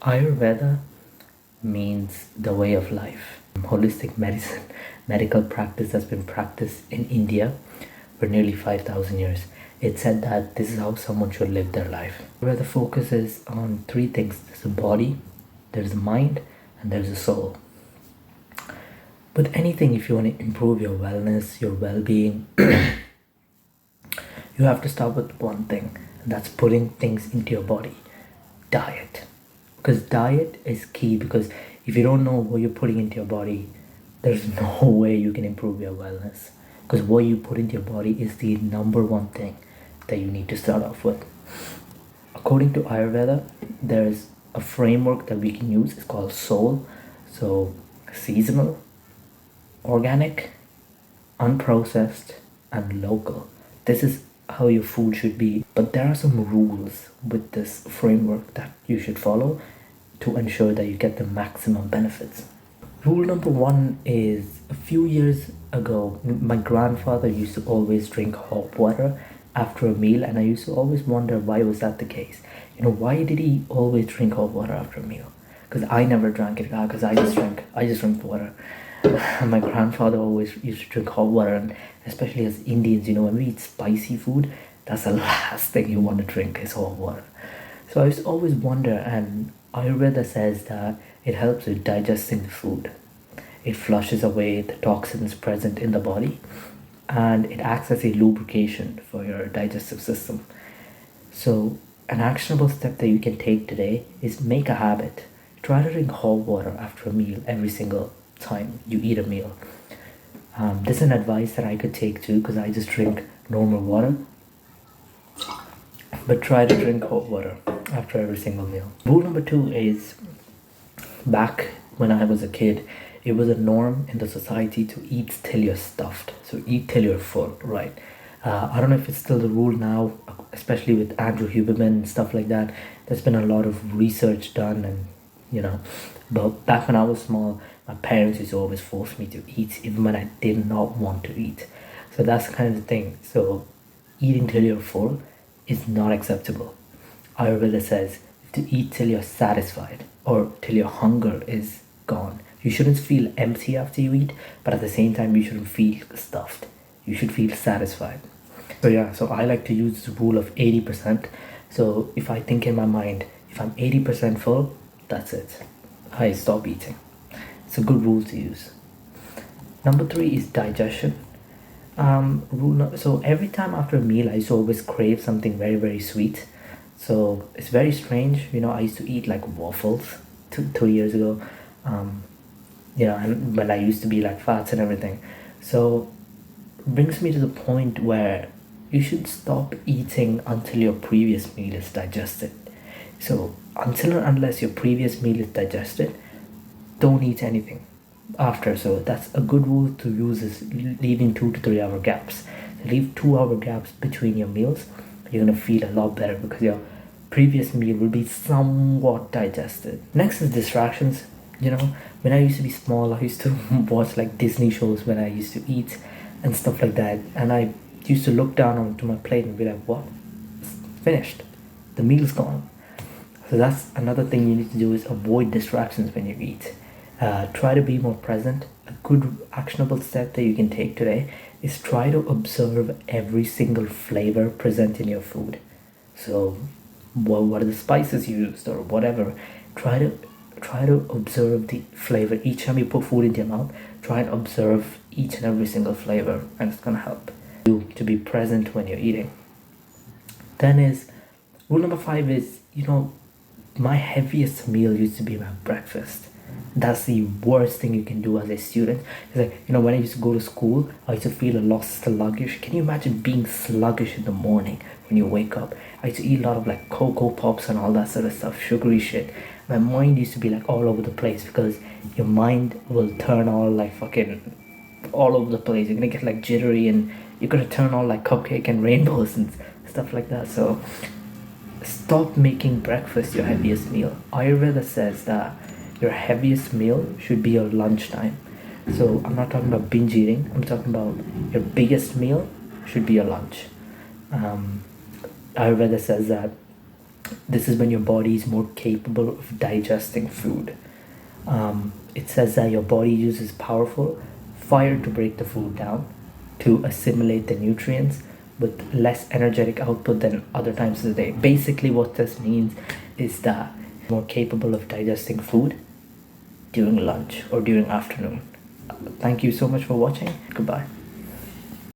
Ayurveda means the way of life. Holistic medicine, medical practice that's been practiced in India for nearly 5,000 years. It said that this is how someone should live their life. Where the focus is on three things: there's a body, there's a mind, and there's a soul. With anything, if you want to improve your wellness, your well being, you have to start with one thing, and that's putting things into your body: diet. Because diet is key, because if you don't know what you're putting into your body, there's no way you can improve your wellness. Because what you put into your body is the number one thing that you need to start off with. According to Ayurveda, there's a framework that we can use. It's called soul. So seasonal, organic, unprocessed, and local. This is how your food should be. But there are some rules with this framework that you should follow to ensure that you get the maximum benefits. Rule number one is, a few years ago, my grandfather used to always drink hot water after a meal, and I used to always wonder why was that the case. Why did he always drink hot water after a meal? Because I never drank it, because I just drink water. My grandfather always used to drink hot water, and especially as Indians, when we eat spicy food, that's the last thing you want to drink is hot water. So I used to always wonder, and Ayurveda says that it helps with digesting the food. It flushes away the toxins present in the body, and it acts as a lubrication for your digestive system. So an actionable step that you can take today is make a habit. Try to drink hot water after a meal every single time you eat a meal. This is an advice that I could take too, because I just drink normal water. But try to drink hot water after every single meal. Rule number two is, back when I was a kid, it was a norm in the society to eat till you're stuffed. So eat till you're full, right? I don't know if it's still the rule now, especially with Andrew Huberman and stuff like that. There's been a lot of research done, and but back when I was small, my parents used to always force me to eat even when I did not want to eat. So that's kind of the thing. So eating till you're full is not acceptable. Ayurveda says to eat till you're satisfied, or till your hunger is gone. You shouldn't feel empty after you eat, but at the same time, you shouldn't feel stuffed. You should feel satisfied. So I like to use the rule of 80%. So if I think in my mind, if I'm 80% full, that's it. I stop eating. It's a good rule to use. Number three is digestion. So every time after a meal, I used to always crave something very, very sweet. So it's very strange. I used to eat like waffles 3 years ago. And when I used to be like fats and everything. So brings me to the point where you should stop eating until your previous meal is digested. So until and unless your previous meal is digested, don't eat anything after. So that's a good rule to use, is leaving 2 to 3 hour gaps. Leave 2 hour gaps between your meals. You're gonna feel a lot better because your previous meal will be somewhat digested. Next is distractions. When I used to be small, I used to watch like Disney shows when I used to eat and stuff like that, and I used to look down onto my plate and be like, what? It's finished. The meal's gone. So that's another thing you need to do, is avoid distractions when you eat. Try to be more present. A good actionable step that you can take today is try to observe every single flavor present in your food. So what are the spices used or whatever. Try to observe the flavor. Each time you put food into your mouth, try and observe each and every single flavor, and it's gonna help you to be present when you're eating. Then is rule number 5 is, my heaviest meal used to be my breakfast. That's the worst thing you can do as a student. It's like, when I used to go to school, I used to feel a lot sluggish. Can you imagine being sluggish in the morning when you wake up? I used to eat a lot of like Cocoa Pops and all that sort of stuff, sugary shit. My mind used to be like all over the place, because your mind will turn all like fucking all over the place. You're gonna get like jittery, and you're gonna turn all like cupcake and rainbows and stuff like that. So stop making breakfast your heaviest meal. Ayurveda says that your heaviest meal should be your lunchtime. So I'm not talking about binge eating. I'm talking about your biggest meal should be your lunch. Ayurveda says that This is when your body is more capable of digesting food. It says that your body uses powerful fire to break the food down, to assimilate the nutrients with less energetic output than other times of the day. Basically, what this means is that you're more capable of digesting food during lunch or during afternoon. Thank you so much for watching. Goodbye.